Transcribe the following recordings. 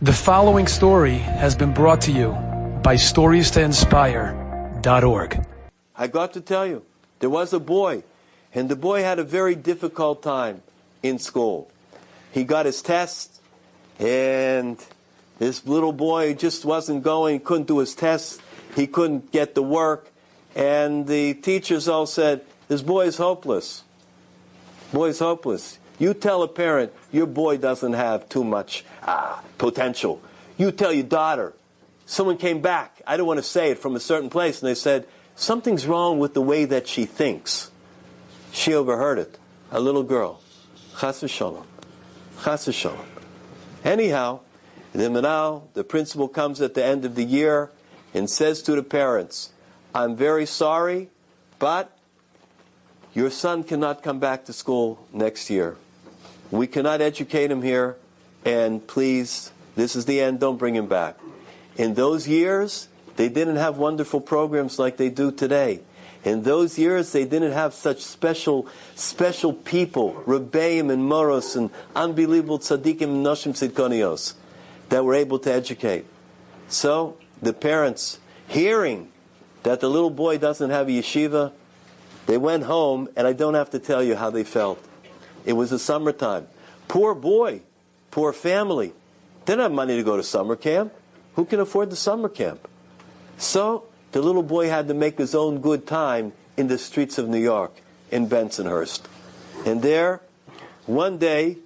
The following story has been brought to you by StoriesToInspire.org. I got to tell you, there was a boy, and the boy had a very difficult time in school. He got his tests, and this little boy just wasn't going, he couldn't do his tests, he couldn't get the work, and the teachers all said, this boy is hopeless. Boy's hopeless. You tell a parent, your boy doesn't have too much potential. You tell your daughter. Someone came back, I don't want to say it, from a certain place, and they said, something's wrong with the way that she thinks. She overheard it. A little girl. Chas v'sholom. Chas v'sholom. Anyhow, the principal comes at the end of the year and says to the parents, I'm very sorry, but your son cannot come back to school next year. We cannot educate him here, and please, this is the end, don't bring him back. In those years, they didn't have wonderful programs like they do today. In those years, they didn't have such special people, Rebbeim and Moros and unbelievable tzaddikim and noshim tzidkonios that were able to educate. So, the parents, hearing that the little boy doesn't have a yeshiva, they went home, and I don't have to tell you how they felt. It was the summertime. Poor boy, poor family. They didn't have money to go to summer camp. Who can afford the summer camp? So the little boy had to make his own good time in the streets of New York, in Bensonhurst. And there, one day,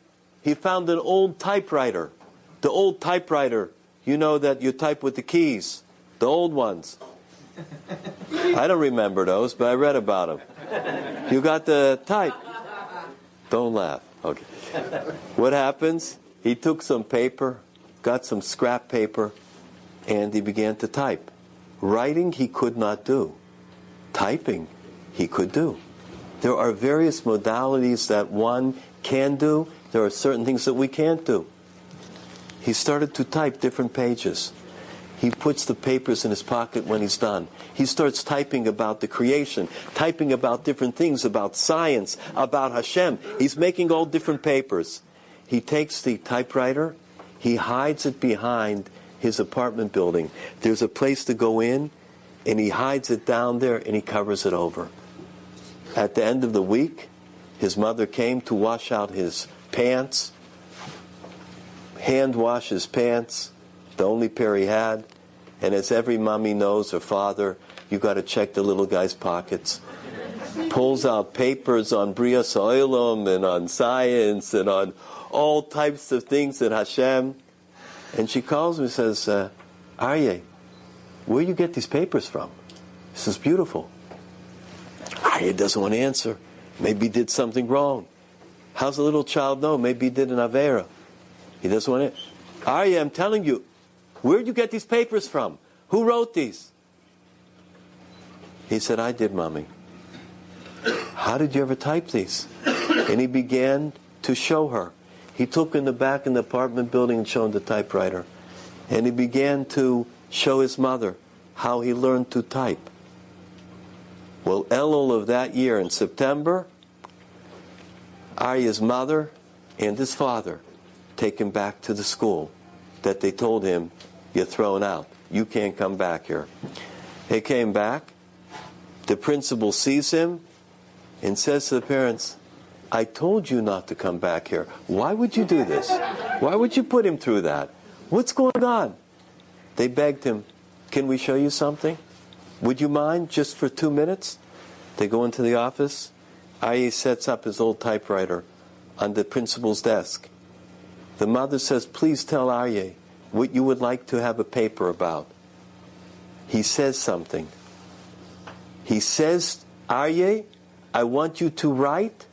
he found an old typewriter. The old typewriter, you know that you type with the keys, the old ones. I don't remember those, but I read about them. You got the type. Don't laugh. Okay. What happens? He took some paper, got some scrap paper, and he began to type. Writing he could not do. Typing he could do. There are various modalities that one can do. There are certain things that we can't do. He started to type different pages. He puts the papers in his pocket when he's done. He starts typing about the creation, typing about different things, about science, about Hashem. He's making all different papers. He takes the typewriter, he hides it behind his apartment building. There's a place to go in, and he hides it down there, and he covers it over. At the end of the week, his mother came to wash out his pants, hand wash his pants, the only pair he had. And as every mommy knows, or father, you got to check the little guy's pockets. Pulls out papers on Brias Olam and on science and on all types of things at Hashem. And she calls me and says, Aryeh, where do you get these papers from? This is beautiful. Aryeh doesn't want to answer. Maybe he did something wrong. How's a little child know? Maybe he did an Avera. He doesn't want to. Aryeh, I'm telling you, where did you get these papers from? Who wrote these? He said, I did, Mommy. How did you ever type these? And he began to show her. He took in the back in the apartment building and showed the typewriter. And he began to show his mother how he learned to type. Well, Elul of that year in September, Aryeh's mother and his father take him back to the school that they told him, you're thrown out. You can't come back here. He came back. The principal sees him and says to the parents, I told you not to come back here. Why would you do this? Why would you put him through that? What's going on? They begged him, can we show you something? Would you mind just for 2 minutes? They go into the office. Aryeh sets up his old typewriter on the principal's desk. The mother says, please tell Aryeh what you would like to have a paper about. He says something. He says, Aryeh, I want you to write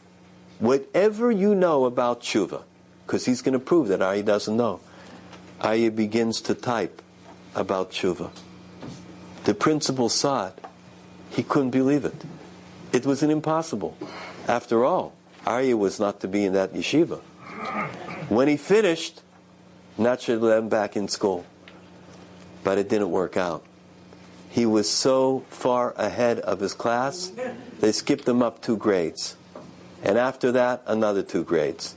whatever you know about tshuva, because he's going to prove that Aryeh doesn't know. Aryeh begins to type about tshuva. The principal saw it. He couldn't believe it. It was an impossible. After all, Aryeh was not to be in that yeshiva. When he finished, naturally let him back in school. But it didn't work out. He was so far ahead of his class, they skipped him up 2 grades. And after that, another 2 grades.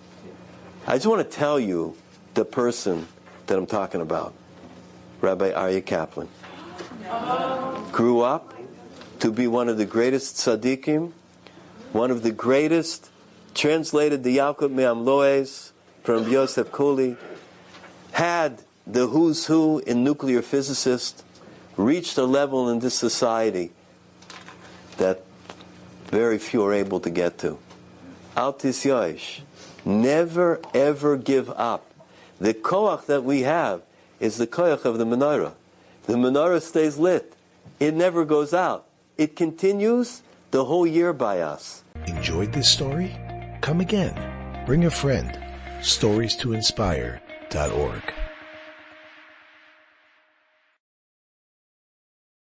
I just want to tell you the person that I'm talking about, Rabbi Aryeh Kaplan, grew up to be one of the greatest tzaddikim, one of the greatest, translated the Yalkut Me'amloes from Yosef Kuli, had the who's who in nuclear physicists, reached a level in this society that very few are able to get to. Al tisyoish. Never ever give up. The koach that we have is the koach of the menorah. The menorah stays lit. It never goes out. It continues the whole year by us. Enjoyed this story? Come again. Bring a friend. StoriesToInspire.org